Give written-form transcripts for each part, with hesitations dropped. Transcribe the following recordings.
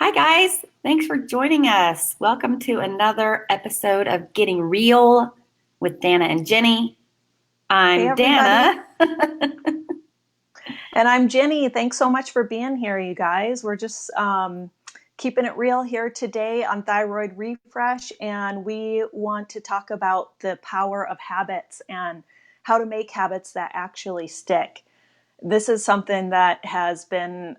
Hi, guys. Thanks for joining us. Welcome to another episode of Getting Real with Danna and Ginny. Hey, I'm everybody. Danna. And I'm Ginny. Thanks so much for being here, you guys. We're just keeping it real here today on Thyroid Refresh. And we want to talk about the power of habits and how to make habits that actually stick. This is something that has been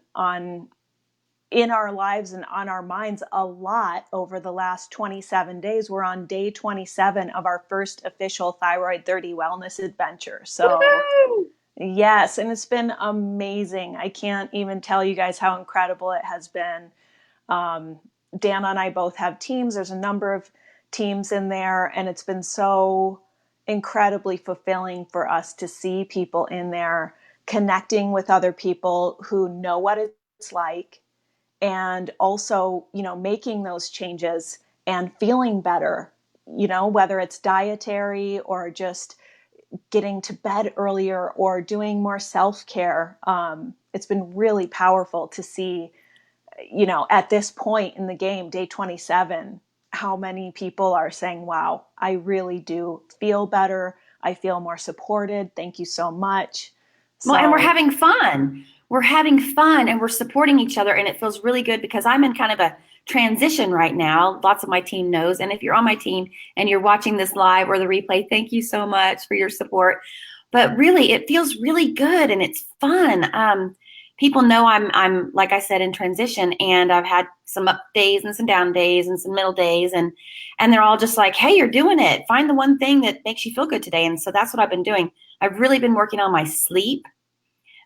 in our lives and on our minds a lot over the last 27 days. We're on day 27 of our first official Thyroid 30 wellness adventure. So Woohoo! yes, and it's been amazing. I can't even tell you guys how incredible it has been. Danna and I both have teams. There's a number of teams in there, and it's been so incredibly fulfilling for us to see people in there connecting with other people who know what it's like, and also, making those changes and feeling better, whether it's dietary or just getting to bed earlier or doing more self-care. It's been really powerful to see, at this point in the game, day 27, how many people are saying, wow, I really do feel better. I feel more supported. Thank you so much. Well, and we're So, having fun. We're having fun and we're supporting each other. And it feels really good because I'm in kind of a transition right now. Lots of my team knows. And if you're on my team and you're watching this live or the replay, thank you so much for your support. But really, it feels really good and it's fun. People know I'm like I said, in transition, and I've had some up days and some down days and some middle days, and they're all just like, hey, you're doing it. Find the one thing that makes you feel good today. And so that's what I've been doing. I've really been working on my sleep,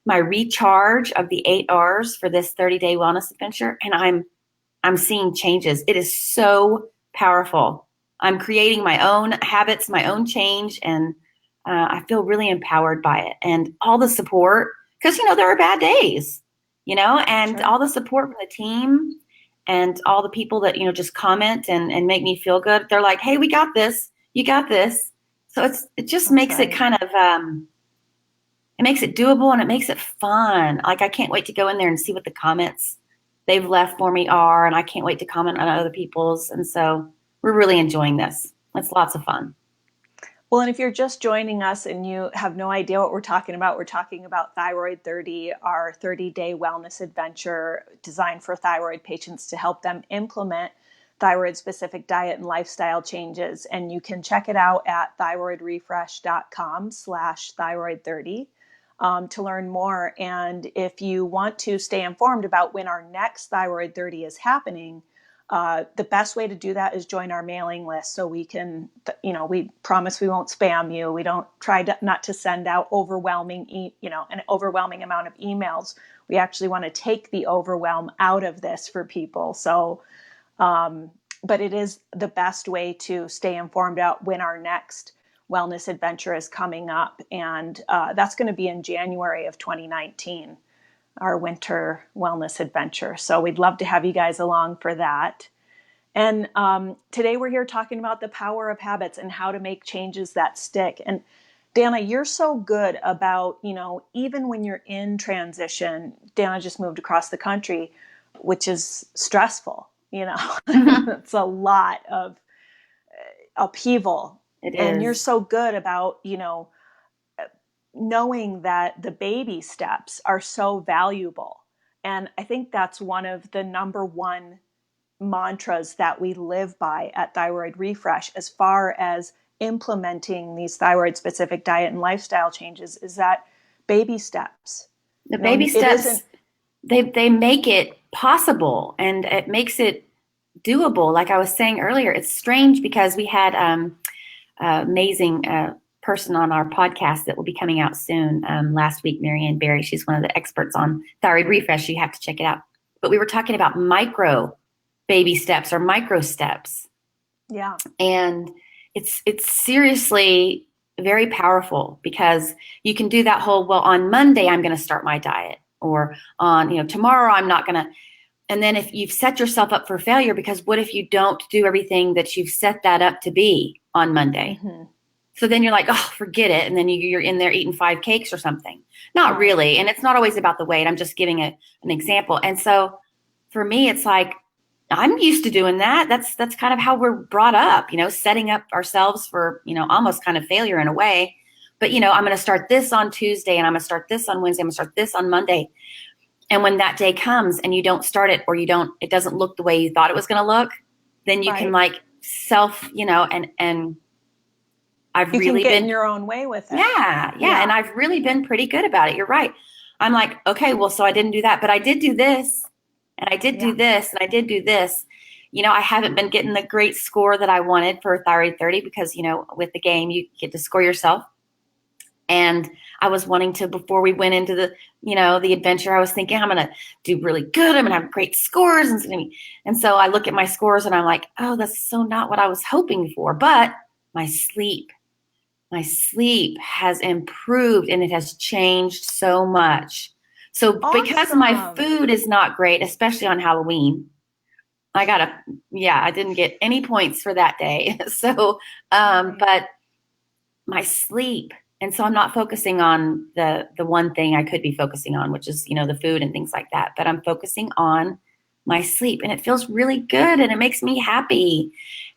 my recharge of the 8 hours for this 30-day wellness adventure, and I'm seeing changes. It is so powerful. I'm creating my own habits, my own change, and I feel really empowered by it. And all the support, because there are bad days, and sure. all the support from the team and all the people that just comment and make me feel good. They're like, hey, we got this, you got this. So it just That's makes it right. kind of it makes it doable and it makes it fun. Like, I can't wait to go in there and see what the comments they've left for me are, and I can't wait to comment on other people's. And so we're really enjoying this. It's lots of fun. Well, and if you're just joining us and you have no idea what we're talking about Thyroid 30, our 30-day wellness adventure designed for thyroid patients to help them implement thyroid-specific diet and lifestyle changes. And you can check it out at thyroidrefresh.com/thyroid30 to learn more. And if you want to stay informed about when our next Thyroid 30 is happening, the best way to do that is join our mailing list, so we can, we promise we won't spam you. We don't try not to send out an overwhelming amount of emails. We actually want to take the overwhelm out of this for people. So, but it is the best way to stay informed about when our next wellness adventure is coming up. And that's going to be in January of 2019, our winter wellness adventure. So we'd love to have you guys along for that. And today we're here talking about the power of habits and how to make changes that stick. And Danna, you're so good about, even when you're in transition. Danna just moved across the country, which is stressful, Mhm. it's a lot of upheaval. It And you're is. so good about, knowing that the baby steps are so valuable. And I think that's one of the number one mantras that we live by at Thyroid Refresh, as far as implementing these thyroid specific diet and lifestyle changes, is that baby steps. The baby It isn't. steps, they make it possible and it makes it doable. Like I was saying earlier, it's strange because we had amazing person on our podcast that will be coming out soon last week, Marianne Barry. She's one of the experts on thyroid refresh. You have to check it out. But we were talking about micro baby steps or micro steps. Yeah. And it's seriously very powerful because you can do that whole, well, on Monday, I'm going to start my diet, or on, tomorrow, I'm not going to. And then if you've set yourself up for failure, because what if you don't do everything that you've set that up to be on Monday? Mm-hmm. So then you're like, oh, forget it. And then you're in there eating 5 cakes or something. Not Right. really. And it's not always about the weight. I'm just giving an example. And so for me, it's like, I'm used to doing that. That's kind of how we're brought up, setting up ourselves for, almost kind of failure in a way. But, I'm going to start this on Tuesday and I'm going to start this on Wednesday. I'm going to start this on Monday. And when that day comes and you don't start it or it doesn't look the way you thought it was going to look, then you can Right. like self, and I've You can really get in been, your own way with it. yeah, yeah. And Yeah. I've really been pretty good about it. You're right. I'm like, okay, well, so I didn't do that, but I did do this and I did do Yeah. this and I did do this. I haven't been getting the great score that I wanted for Thyroid 30 because, with the game, you get to score yourself. And I was wanting to, before we went into the adventure, I was thinking, I'm going to do really good. I'm going to have great scores. And so I look at my scores and I'm like, oh, that's so not what I was hoping for. But my sleep, my sleep has improved and it has changed so much. So because my Awesome. food is not great, especially on Halloween, yeah, I didn't get any points for that day. So, Right. but my sleep. And so I'm not focusing on the one thing I could be focusing on, which is, the food and things like that. But I'm focusing on my sleep and it feels really good and it makes me happy.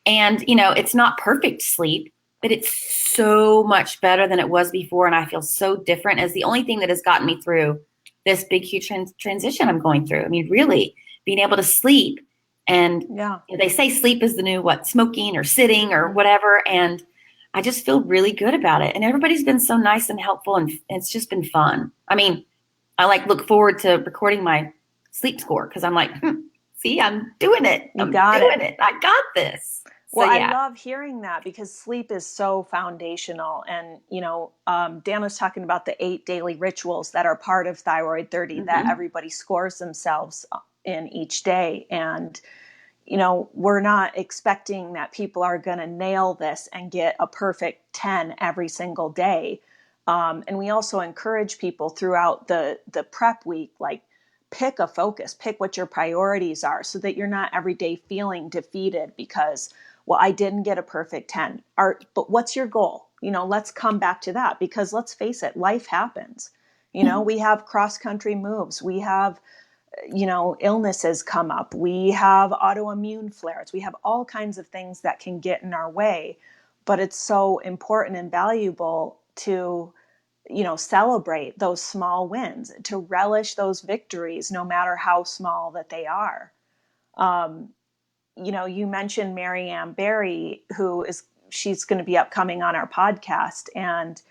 And, it's not perfect sleep, but it's so much better than it was before. And I feel so different as the only thing that has gotten me through this big, huge transition I'm going through. I mean, really being able to sleep and Yeah. they say sleep is the new what, smoking or sitting or whatever. And I just feel really good about it. And everybody's been so nice and helpful and it's just been fun. I mean, I like look forward to recording my sleep score because I'm like, see, I'm doing it. You I'm got it. doing it. I got this. So Well, I yeah. love hearing that because sleep is so foundational. And, Dan was talking about the 8 daily rituals that are part of Thyroid 30 that Hmm. everybody scores themselves in each day. And, we're not expecting that people are going to nail this and get a perfect 10 every single day. And we also encourage people throughout the prep week, like pick a focus, pick what your priorities are so that you're not every day feeling defeated because, well, I didn't get a perfect 10. But what's your goal? Let's come back to that because let's face it, life happens. We have cross country moves. We have illnesses come up. We have autoimmune flares. We have all kinds of things that can get in our way. But it's so important and valuable to, celebrate those small wins, to relish those victories, no matter how small that they are. Um, you mentioned Marianne Barry, she's going to be upcoming on our podcast. And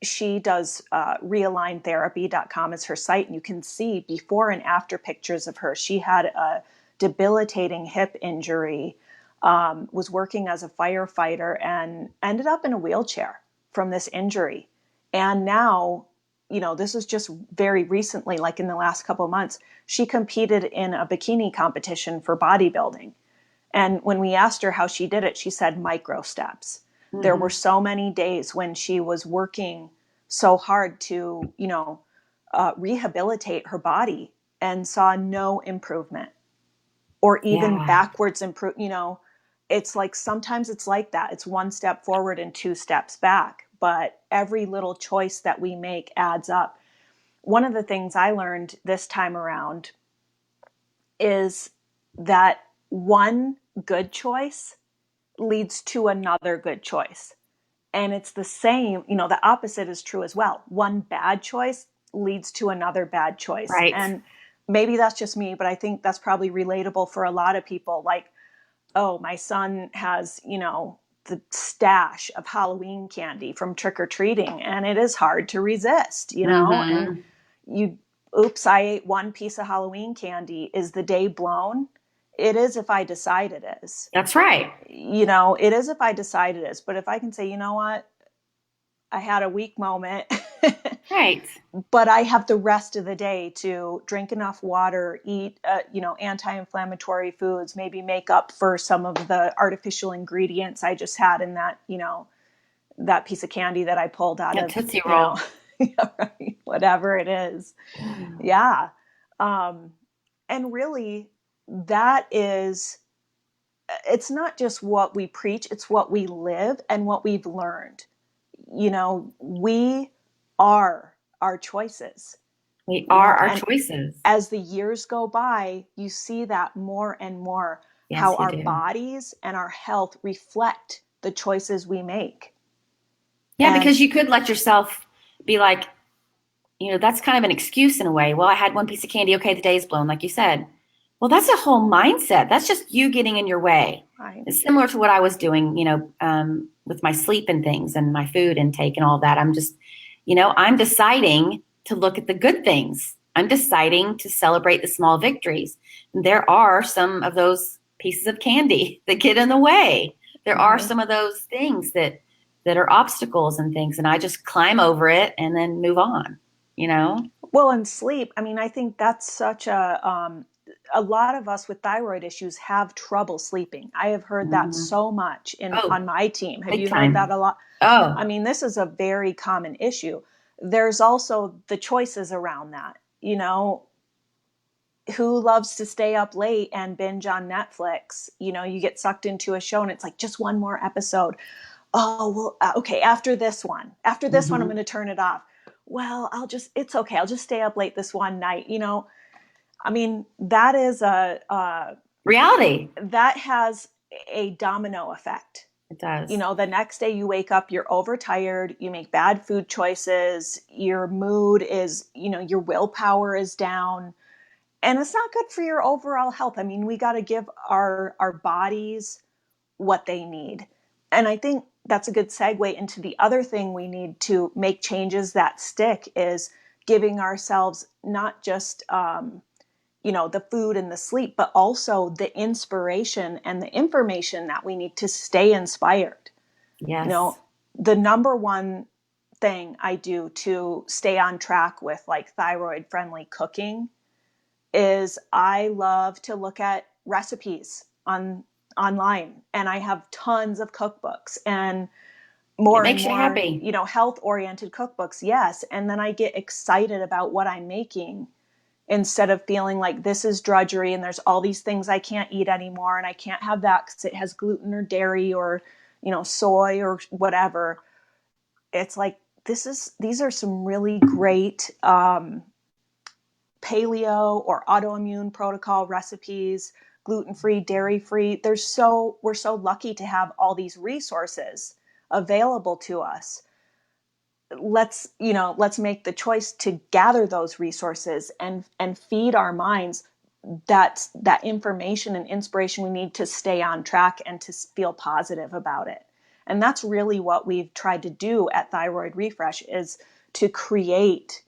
she does realignedtherapy.com is her site. And you can see before and after pictures of her. She had a debilitating hip injury, was working as a firefighter, and ended up in a wheelchair from this injury. And now, this is just very recently, like in the last couple of months, she competed in a bikini competition for bodybuilding. And when we asked her how she did it, she said micro steps. There were Hmm. so many days when she was working so hard to, rehabilitate her body and saw no improvement or even Yeah. backwards improve. It's like sometimes it's like that. It's one step forward and two steps back. But every little choice that we make adds up. One of the things I learned this time around is that one good choice leads to another good choice. And it's the same, the opposite is true as well. One bad choice leads to another bad choice. Right. And maybe that's just me, but I think that's probably relatable for a lot of people. Like, oh, my son has, the stash of Halloween candy from trick or treating, and it is hard to resist, and Hmm. you, oops, I ate one piece of Halloween candy. Is the day blown? It is if I decide it is. That's right. It is if I decide it is. But if I can say, you know what, I had a weak moment, Right. but I have the rest of the day to drink enough water, eat, anti-inflammatory foods, maybe make up for some of the artificial ingredients I just had in that, that piece of candy that I pulled out Yeah, of, Tootsie Roll. right, whatever it is. Yeah. Um, and really, that is, it's not just what we preach, it's what we live and what we've learned. We are our choices. We you are know, our and choices. as the years go by, you see that more and more, how Yes, you our do. bodies and our health reflect the choices we make. Yeah, And because you could let yourself be like, that's kind of an excuse in a way. Well, I had one piece of candy. Okay, the day's blown, like you said. Well, that's a whole mindset. That's just you getting in your way. right, It's similar to what I was doing, with my sleep and things and my food intake and all that. I'm just, I'm deciding to look at the good things. I'm deciding to celebrate the small victories. And there are some of those pieces of candy that get in the way. There are right. some of those things that are obstacles and things, and I just climb over it and then move on, you know? Well, and sleep, I mean, I think that's such a lot of us with thyroid issues have trouble sleeping. I have heard that Mhm. so much in Oh, on my team. Have big you heard that time. a lot? I Oh, mean, this is a very common issue. There's also the choices around that. You know, who loves to stay up late and binge on Netflix? You know, you get sucked into a show and it's like just one more episode. Oh, well, okay, after this one, I'm hmm, going to turn it off. Well, it's okay. I'll just stay up late this one night. You know, I mean, reality. that has a domino effect. It You does. know, the next day you wake up, you're overtired, you make bad food choices, your mood is, your willpower is down, and it's not good for your overall health. I mean, we got to give our bodies what they need. And I think that's a good segue into the other thing we need to make changes that stick is giving ourselves not just the food and the sleep, but also the inspiration and the information that we need to stay inspired. You know, Yes. the number one thing I do to stay on track with like thyroid friendly cooking is I love to look at recipes online, and I have tons of cookbooks and It more and makes you more, happy. health oriented cookbooks. Yes, and then I get excited about what I'm making instead of feeling like this is drudgery and there's all these things I can't eat anymore and I can't have that because it has gluten or dairy or soy or whatever. It's like these are some really great paleo or autoimmune protocol recipes, gluten free, dairy free. We're so lucky to have all these resources available to us. Let's make the choice to gather those resources and feed our minds that information and inspiration we need to stay on track and to feel positive about it. And that's really what we've tried to do at Thyroid Refresh, is to create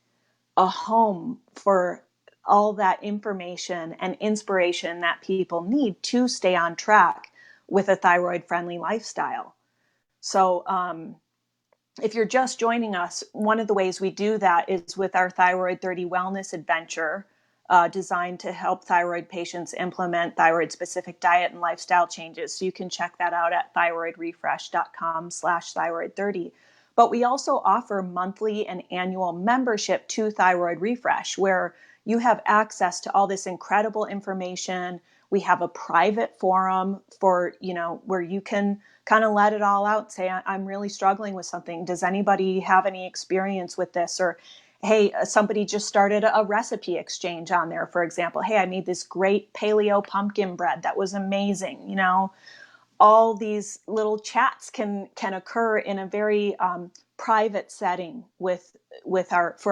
a home for all that information and inspiration that people need to stay on track with a thyroid friendly lifestyle. So if you're just joining us, one of the ways we do that is with our Thyroid 30 Wellness Adventure, designed to help thyroid patients implement thyroid-specific diet and lifestyle changes. So you can check that out at thyroidrefresh.com/thyroid30. But we also offer monthly and annual membership to Thyroid Refresh, where you have access to all this incredible information. We have a private forum for, where you can kind of let it all out, say, I'm really struggling with something. Does anybody have any experience with this? Or, hey, somebody just started a recipe exchange on there, for example. Hey, I made this great paleo pumpkin bread that was amazing. All these little chats can occur in a very private setting for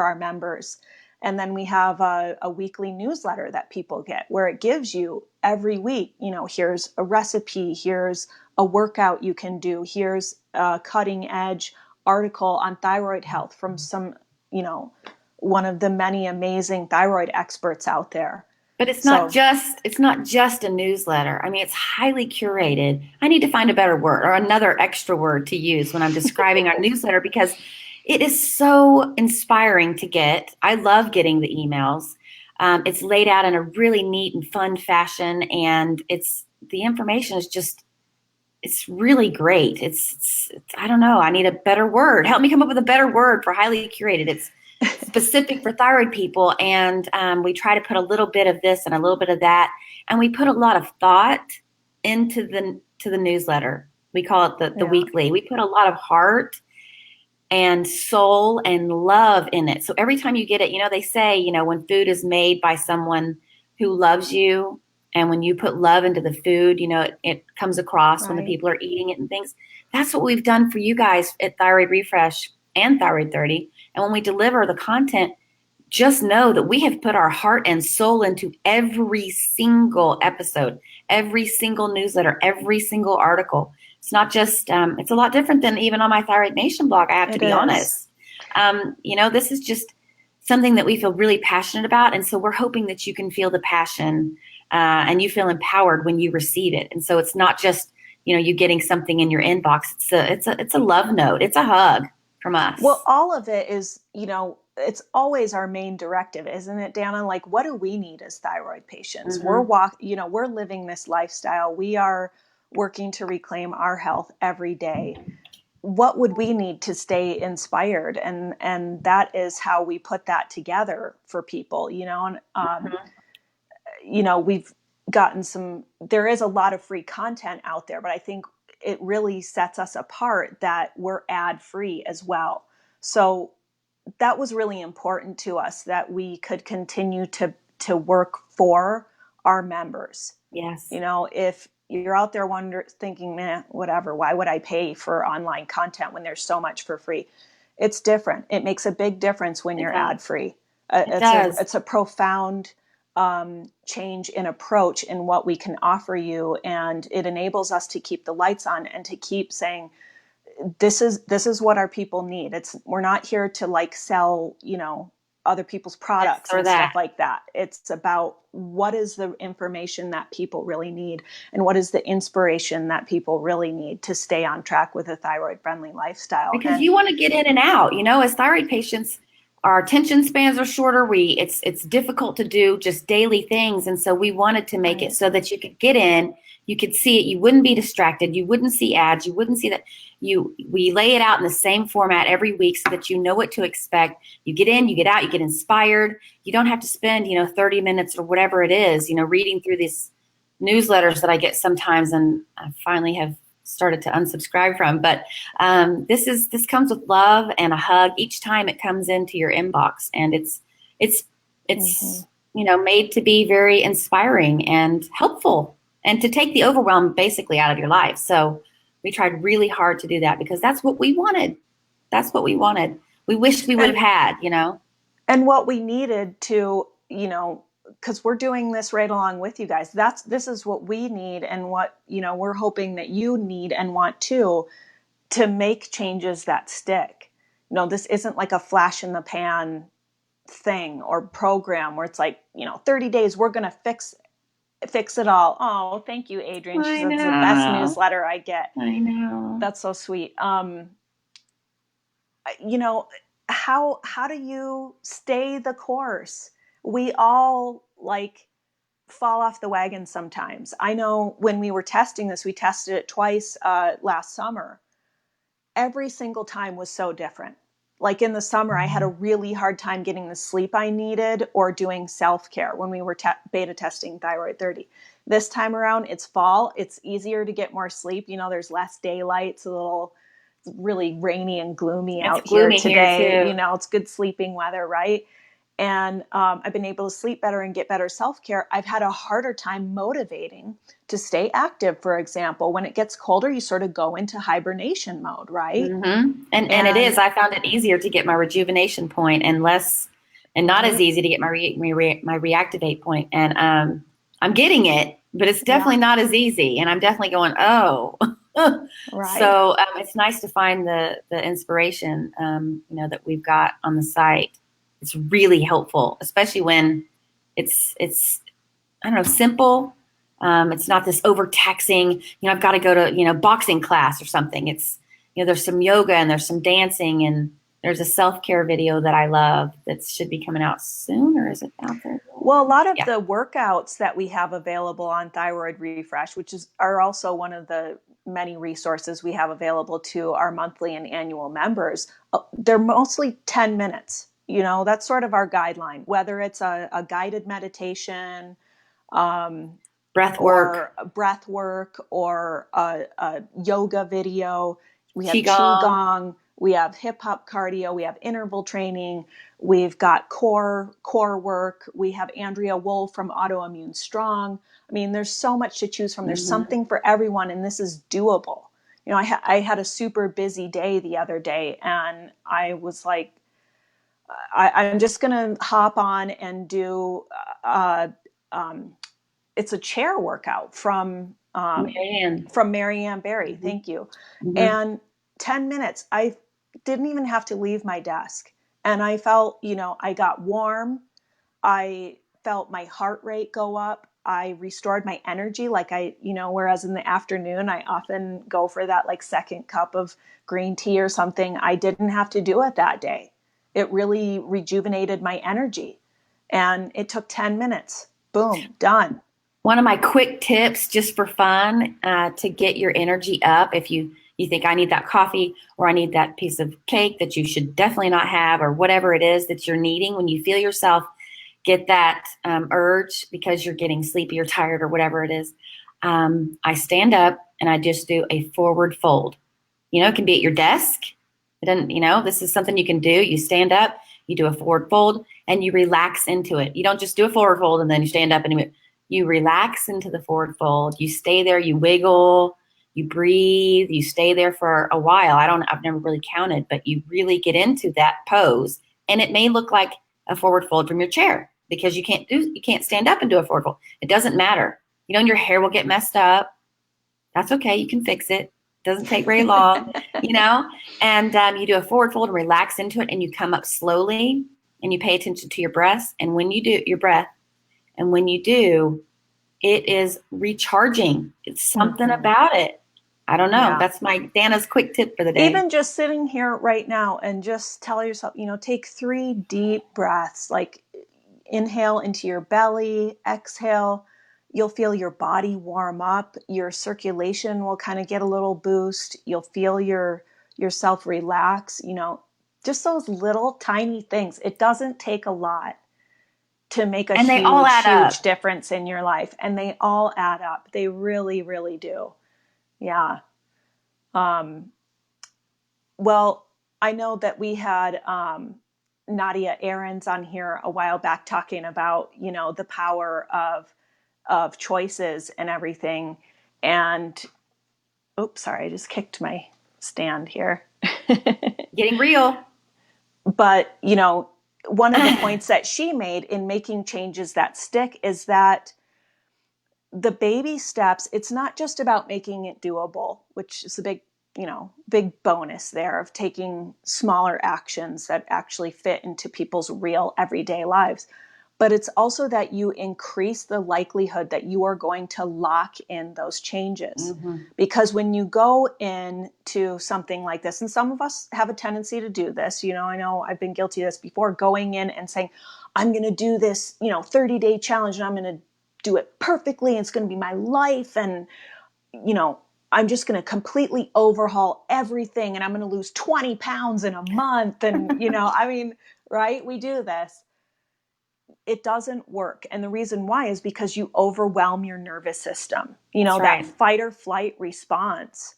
our members. And then we have a weekly newsletter that people get, where it gives you every week, here's a recipe, here's a workout you can do, here's a cutting edge article on thyroid health from one of the many amazing thyroid experts out there. But So it's not just a newsletter. I mean, it's highly curated. I need to find a better word or another extra word to use when I'm describing our newsletter, because it is so inspiring to get. I love getting the emails. It's laid out in a really neat and fun fashion, and the information is just, it's really great. I don't know. I need a better word. Help me come up with a better word for highly curated. It's specific for thyroid people, and we try to put a little bit of this and a little bit of that, and we put a lot of thought into the newsletter. We call it the yeah. weekly. We put a lot of heart and soul and love in it. So every time you get it, they say, when food is made by someone who loves you, and when you put love into the food, it comes across when the Right. people are eating it and things. That's what we've done for you guys at Thyroid Refresh and Thyroid 30. And when we deliver the content, just know that we have put our heart and soul into every single episode, every single newsletter, every single article. It's not just, it's a lot different than even on my Thyroid Nation blog, I have to It be is. honest. This is just something that we feel really passionate about. And so we're hoping that you can feel the passion and you feel empowered when you receive it. And so it's not just, you getting something in your inbox. It's a love note. It's a hug from Well, us. all of it is, it's always our main directive, isn't it, Danna? Like, what do we need as thyroid patients? Mm-hmm. We're living this lifestyle. We are working to reclaim our health every day. What would we need to stay inspired? And that is how we put that together for people, and Mm-hmm. we've gotten there is a lot of free content out there, but I think it really sets us apart that we're ad free as well. So that was really important to us, that we could continue to work for our members. Yes. If you're out there thinking, whatever, why would I pay for online content when there's so much for free? It's different. It makes a big difference when It you're does. ad free. It does. It's a profound change in approach in what we can offer you, and it enables us to keep the lights on and to keep saying, this is what our people need. We're not here to like sell, other people's This products or and that. stuff like that. It's about what is the information that people really need, and what is the inspiration that people really need to stay on track with a thyroid friendly lifestyle. Because And you want to get in and out. As thyroid patients, our attention spans are shorter. It's difficult to do just daily things, and so we wanted to make it right. so that you could get in, you could see it, you wouldn't be distracted, you wouldn't see ads, you wouldn't see that. We lay it out in the same format every week so that you know what to expect. You get in, you get out, you get inspired. You don't have to spend 30 minutes or whatever it is, reading through these newsletters that I get sometimes, and I finally have started to unsubscribe from. But this comes with love and a hug each time it comes into your inbox, and it's Mm-hmm. it's made to be very inspiring and helpful, and to take the overwhelm basically out of your life. So we tried really hard to do that because that's what we wanted. That's what we wanted. We wish we would have and had. and what we needed to, because we're doing this right along with you guys. This is what we need, and what we're hoping that you need and want to make changes that stick. This isn't like a flash in the pan thing or program where it's like, 30 days we're going to fix it all. Oh, thank you, Adrienne. She I says, it's the best know. newsletter I get. I know. That's so sweet. You know, how do you stay the course? We all like fall off the wagon sometimes. I know when we were testing this, we tested it twice last summer. Every single time was so different. Like in the summer, I had a really hard time getting the sleep I needed or doing self-care when we were beta testing Thyroid 30. This time around, it's fall. It's easier to get more sleep. There's less daylight. It's really rainy and gloomy It's out here gloomy here today. too. It's good sleeping weather, right? And I've been able to sleep better and get better self-care. I've had a harder time motivating to stay active. For example, when it gets colder, you sort of go into hibernation mode, right? And it is. And I found it easier to get my rejuvenation point, and less, and not as right, easy to get my reactivate point. And I'm getting it, but it's yeah, definitely not as easy. And I'm definitely going, oh. right. So it's nice to find the inspiration that we've got on the site. It's really helpful, especially when it's I don't know, simple. It's not this overtaxing, I've got to go to, boxing class or something. It's, there's some yoga and there's some dancing, and there's a self-care video that I love that should be coming out soon, or is it out there? Well, a lot of Yeah. the workouts that we have available on Thyroid Refresh, which are also one of the many resources we have available to our monthly and annual members, they're mostly 10 minutes. That's sort of our guideline, whether it's a guided meditation, um, Breath work, or breath work, or a yoga video. We have qigong. qigong. we have hip hop cardio, we have interval training, we've got core work, we have Andrea Wolf from Autoimmune Strong. I mean, there's so much to choose from. There's something for everyone, and this is doable. You know, I had a super busy day the other day, and I was like, I'm just going to hop on and do, it's a chair workout from Marianne Barry. Thank you. And 10 minutes, I didn't even have to leave my desk. And I felt, you know, I got warm. I felt my heart rate go up. I restored my energy. Like you know, whereas in the afternoon, I often go for that like second cup of green tea or something. I didn't have to do it that day. It really rejuvenated my energy. And it took 10 minutes. Boom, done. One of my quick tips, just for fun, to get your energy up, if you think I need that coffee or I need that piece of cake that you should definitely not have, or whatever it is that you're needing, when you feel yourself get that urge because you're getting sleepy or tired or whatever it is, I stand up and I just do a forward fold. You know, it can be at your desk. It doesn't, you know, this is something you can do. You stand up, you do a forward fold, and you relax into it. You don't just do a forward fold and then you stand up and you relax into the forward fold. You stay there, you wiggle, you breathe, you stay there for a while. I've never really counted, but you really get into that pose. And it may look like a forward fold from your chair because you can't stand up and do a forward fold. It doesn't matter. You know, and your hair will get messed up. That's okay. You can fix it. Doesn't take very long, you know, and you do a forward fold and relax into it, and you come up slowly and you pay attention to your breath. And when you do your breath, and when you do, it is recharging. It's something about it. I don't know. Yeah. That's my Danna's quick tip for the day. Even just sitting here right now and just tell yourself, you know, take 3 deep breaths, like inhale into your belly, exhale. You'll feel your body warm up. Your circulation will kind of get a little boost. You'll feel yourself relax, you know, just those little tiny things. It doesn't take a lot to make a huge difference in your life. And they all add up. They really, really do. Yeah. Well, I know that we had Nadia Ahrens on here a while back talking about, you know, the power of choices and everything. And, oops, sorry, I just kicked my stand here. Getting real. But, you know, one of the points that she made in making changes that stick is that the baby steps, it's not just about making it doable, which is a big bonus there of taking smaller actions that actually fit into people's real everyday lives. But it's also that you increase the likelihood that you are going to lock in those changes. Because when you go into something like this, and some of us have a tendency to do this, you know, I know I've been guilty of this before, going in and saying, I'm going to do this, 30-day challenge and I'm going to do it perfectly. And it's going to be my life. And, I'm just going to completely overhaul everything and I'm going to lose 20 pounds in a month. And, right? We do this. It doesn't work. And the reason why is because you overwhelm your nervous system. That fight or flight response,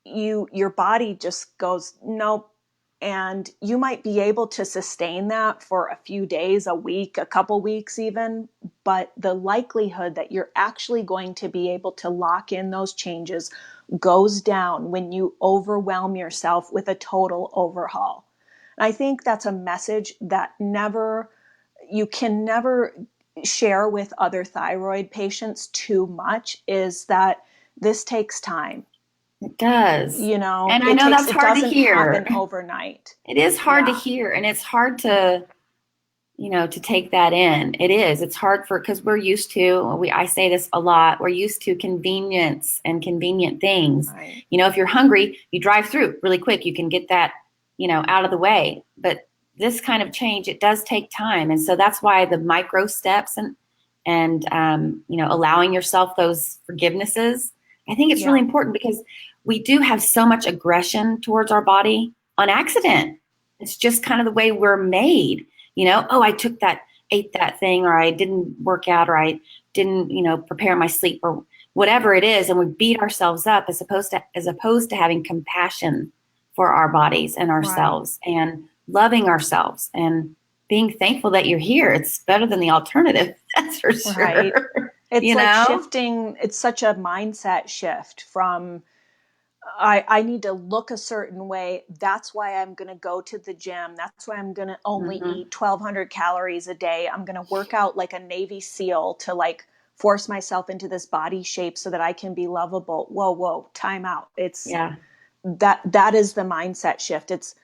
your body just goes, nope. And you might be able to sustain that for a few days, a week, a couple weeks even, but the likelihood that you're actually going to be able to lock in those changes goes down when you overwhelm yourself with a total overhaul. And I think that's a message that you can never share with other thyroid patients too much, is that this takes time. It does. And I know that's hard to hear. It doesn't happen overnight. It is hard to hear, and it's hard to, to take that in. It is. It's hard because we're used to, I say this a lot, we're used to convenience and convenient things. Right. If you're hungry, you drive through really quick. You can get that, out of the way. But this kind of change, it does take time. And so that's why the micro steps and allowing yourself those forgivenesses, I think it's really important, because we do have so much aggression towards our body on accident. It's just kind of the way we're made. I ate that thing, or I didn't work out, or I didn't, prepare my sleep, or whatever it is. And we beat ourselves up as opposed to having compassion for our bodies and Right. ourselves and loving ourselves and being thankful that you're here. It's better than the alternative. That's for Right. sure. It's You like know? shifting, it's such a mindset shift from I need to look a certain way. That's why I'm going to go to the gym. That's why I'm going to only Hmm. eat 1,200 calories a day. I'm going to work out like a Navy SEAL to like force myself into this body shape so that I can be lovable. Whoa, whoa, time out. It's Yeah. that is the mindset shift. It's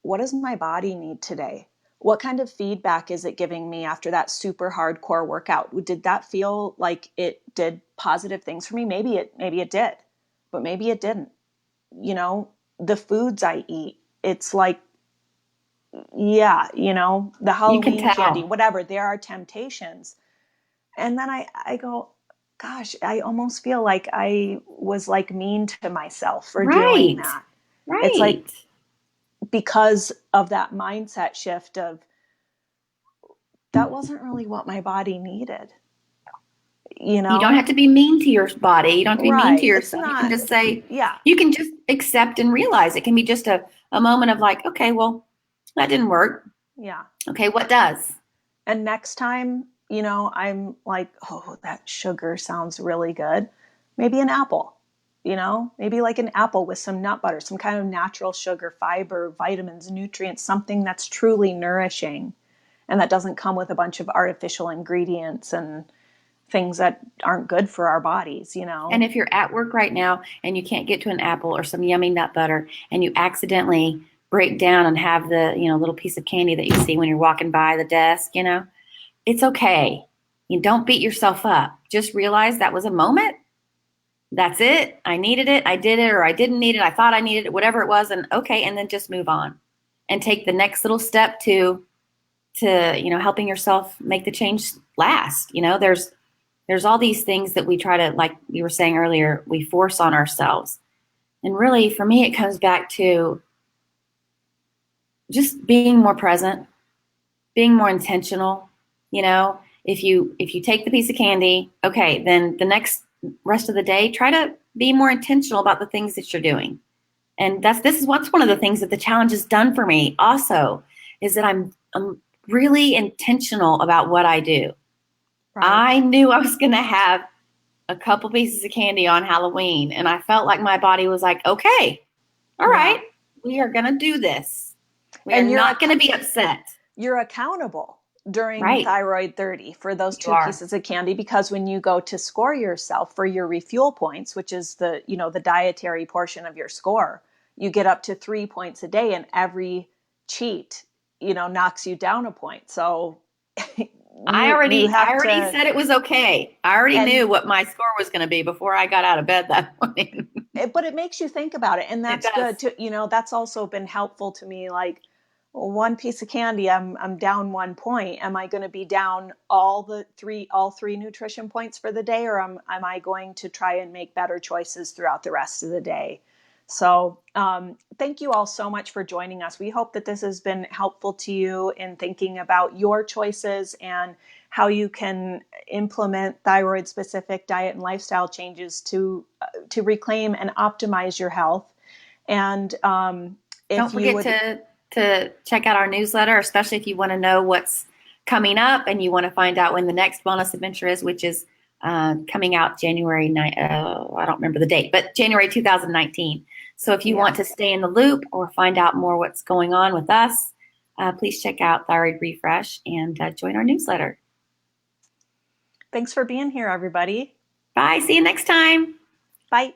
what does my body need today? What kind of feedback is it giving me after that super hardcore workout? Did that feel like it did positive things for me? Maybe it did, but maybe it didn't. The foods I eat, it's like, yeah, the You can Halloween candy, tell. whatever, there are temptations. And then I go, gosh, I almost feel like I was like mean to myself for doing Right. that. It's like Right. because of that mindset shift of that wasn't really what my body needed, you You don't have know? to be mean to your body. You don't have to be mean to Right. It's yourself. You can not, just say, yeah, you can just accept and realize it can be just a moment of like, okay, well, that didn't work. yeah. Okay, what does? And next time, I'm like, oh, that sugar sounds really good. Maybe an apple, maybe like an apple with some nut butter, some kind of natural sugar, fiber, vitamins, nutrients, something that's truly nourishing and that doesn't come with a bunch of artificial ingredients and things that aren't good for our bodies. And if you're at work right now and you can't get to an apple or some yummy nut butter and you accidentally break down and have the, little piece of candy that you see when you're walking by the desk, it's okay. You don't beat yourself up. Just realize that was a moment. That's it. I needed it. I did it, or I didn't need it. I thought I needed it, whatever it was. And okay. And then just move on and take the next little step to helping yourself make the change last. There's all these things that we try to, like you were saying earlier, we force on ourselves. And really, for me, it comes back to just being more present, being more intentional. If you take the piece of candy, okay, then the next rest of the day, try to be more intentional about the things that you're doing. And this is what's one of the things that the challenge has done for me also is that I'm really intentional about what I do. Right. I knew I was going to have a couple pieces of candy on Halloween, and I felt like my body was like, okay, all Yeah. right, we are going to do this. We are And not going to be upset. you're accountable during Right. thyroid 30 for those You two are. pieces of candy because when you go to score yourself for your refuel points, which is the dietary portion of your score, you get up to 3 points a day and every cheat knocks you down a point. So I you already I have already to. said it was okay. I already And knew what my score was going to be before I got out of bed that morning. but it makes you think about it, and It that's does. good too. That's also been helpful to me. Like one piece of candy, I'm down 1 point. Am I going to be down all three nutrition points for the day, or am I going to try and make better choices throughout the rest of the day? So thank you all so much for joining us. We hope that this has been helpful to you in thinking about your choices and how you can implement thyroid specific diet and lifestyle changes to reclaim and optimize your health. And Don't if you forget would, to check out our newsletter, especially if you want to know what's coming up and you want to find out when the next wellness adventure is, which is coming out January 9. I don't remember the date, but January 2019. So if you want yeah, to stay in the loop or find out more what's going on with us, please check out Thyroid Refresh and join our newsletter. thanks for being here, everybody. Bye. See you next time. Bye.